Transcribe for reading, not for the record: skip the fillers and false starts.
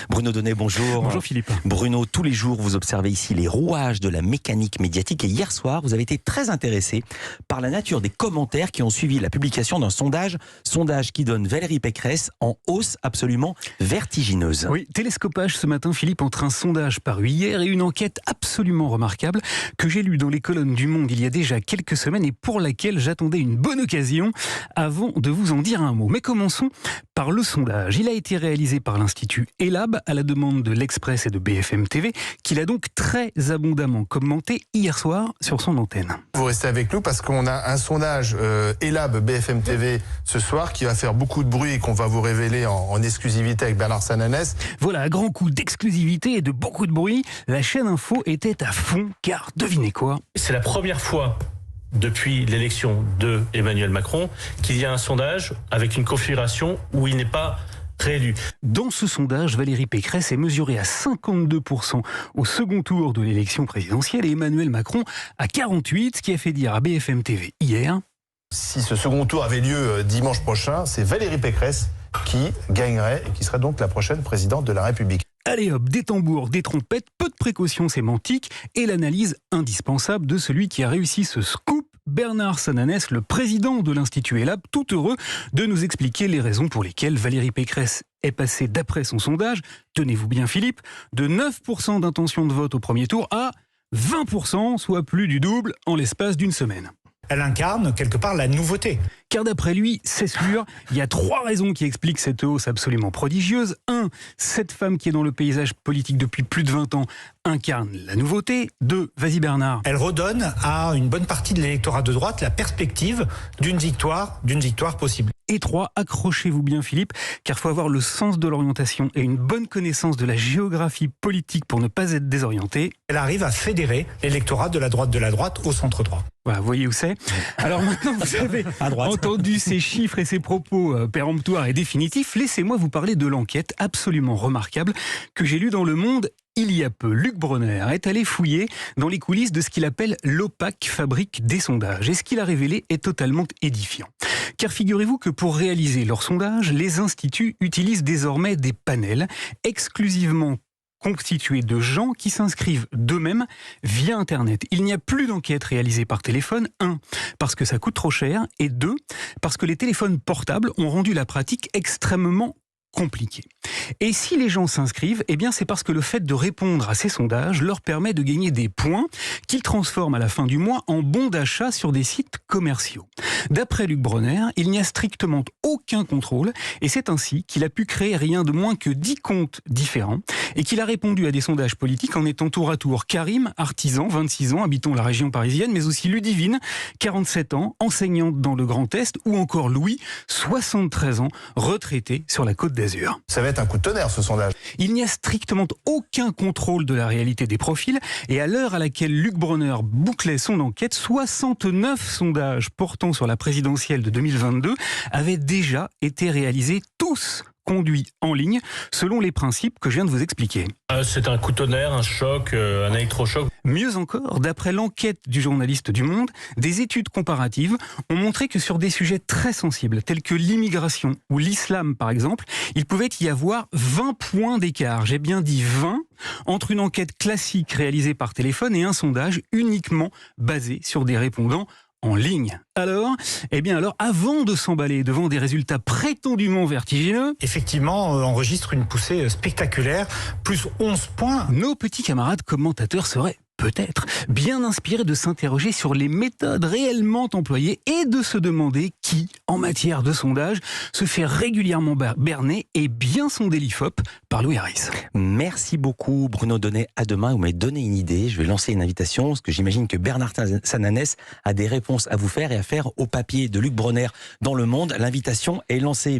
Bruno Donnet, bonjour. Bonjour Philippe. Bruno, tous les jours, vous observez ici les rouages de la mécanique médiatique et hier soir, vous avez été très intéressé par la nature des commentaires qui ont suivi la publication d'un sondage qui donne Valérie Pécresse en hausse absolument vertigineuse. Oui, télescopage ce matin Philippe entre un sondage paru hier et une enquête absolument remarquable que j'ai lue dans les colonnes du Monde il y a déjà quelques semaines et pour laquelle j'attendais une bonne occasion avant de vous en dire un mot. Mais commençons par le sondage. Il a été réalisé par l'Institut ELAB à la demande de l'Express et de BFM TV, qu'il a donc très abondamment commenté hier soir sur son antenne. Vous restez avec nous parce qu'on a un sondage ELAB BFM TV ce soir qui va faire beaucoup de bruit et qu'on va vous révéler en exclusivité avec Bernard Sananès. Voilà, à grand coup d'exclusivité et de beaucoup de bruit, la chaîne Info était à fond car devinez quoi ? C'est la première fois depuis l'élection de Emmanuel Macron qu'il y a un sondage avec une configuration où il n'est pas réélu. Dans ce sondage, Valérie Pécresse est mesurée à 52% au second tour de l'élection présidentielle et Emmanuel Macron à 48%, ce qui a fait dire à BFM TV hier. Si ce second tour avait lieu dimanche prochain, c'est Valérie Pécresse qui gagnerait et qui serait donc la prochaine présidente de la République. Allez hop, des tambours, des trompettes, peu de précautions sémantiques et l'analyse indispensable de celui qui a réussi ce scoop, Bernard Sananès, le président de l'Institut ELAB, tout heureux de nous expliquer les raisons pour lesquelles Valérie Pécresse est passée, d'après son sondage, tenez-vous bien Philippe, de 9% d'intention de vote au premier tour à 20%, soit plus du double en l'espace d'une semaine. Elle incarne quelque part la nouveauté. Car d'après lui, c'est sûr, il y a 3 raisons qui expliquent cette hausse absolument prodigieuse. 1, cette femme qui est dans le paysage politique depuis plus de 20 ans incarne la nouveauté. 2, vas-y Bernard. Elle redonne à une bonne partie de l'électorat de droite la perspective d'une victoire possible. Et 3, accrochez-vous bien Philippe, car il faut avoir le sens de l'orientation et une bonne connaissance de la géographie politique pour ne pas être désorienté. Elle arrive à fédérer l'électorat de la droite au centre droit. Voilà, vous voyez où c'est. Alors maintenant, vous avez entendu ces chiffres et ces propos péremptoires et définitifs. Laissez-moi vous parler de l'enquête absolument remarquable que j'ai lue dans Le Monde il y a peu. Luc Bronner est allé fouiller dans les coulisses de ce qu'il appelle l'opaque fabrique des sondages. Et ce qu'il a révélé est totalement édifiant. Car figurez-vous que pour réaliser leurs sondages, les instituts utilisent désormais des panels exclusivement constitués de gens qui s'inscrivent d'eux-mêmes via Internet. Il n'y a plus d'enquête réalisée par téléphone. 1, parce que ça coûte trop cher. Et 2, parce que les téléphones portables ont rendu la pratique extrêmement compliqué. Et si les gens s'inscrivent, eh bien c'est parce que le fait de répondre à ces sondages leur permet de gagner des points qu'ils transforment à la fin du mois en bons d'achat sur des sites commerciaux. D'après Luc Bronner, il n'y a strictement aucun contrôle et c'est ainsi qu'il a pu créer rien de moins que 10 comptes différents et qu'il a répondu à des sondages politiques en étant tour à tour Karim, artisan, 26 ans, habitant la région parisienne, mais aussi Ludivine, 47 ans, enseignante dans le Grand Est, ou encore Louis, 73 ans, retraité sur la Côte d'Azur. Ça va être un coup de tonnerre ce sondage. Il n'y a strictement aucun contrôle de la réalité des profils et à l'heure à laquelle Luc Bronner bouclait son enquête, 69 sondages portant sur la présidentielle de 2022 avaient déjà été réalisés, tous conduits en ligne, selon les principes que je viens de vous expliquer. C'est un coup de tonnerre, un choc, un électrochoc. Mieux encore, d'après l'enquête du journaliste du Monde, des études comparatives ont montré que sur des sujets très sensibles, tels que l'immigration ou l'islam par exemple, il pouvait y avoir 20 points d'écart, j'ai bien dit 20, entre une enquête classique réalisée par téléphone et un sondage uniquement basé sur des répondants en ligne. Alors, avant de s'emballer devant des résultats prétendument vertigineux, Effectivement, enregistre une poussée spectaculaire, plus 11 points. Nos petits camarades commentateurs seraient peut-être bien inspirés de s'interroger sur les méthodes réellement employées et de se demander qui, en matière de sondage, se fait régulièrement berner et bien sonder l'IFOP par Louis Harris. Merci beaucoup Bruno Donnet. À demain, vous m'avez donné une idée. Je vais lancer une invitation parce que j'imagine que Bernard Sananès a des réponses à vous faire et à faire au papier de Luc Bronner dans Le Monde. L'invitation est lancée.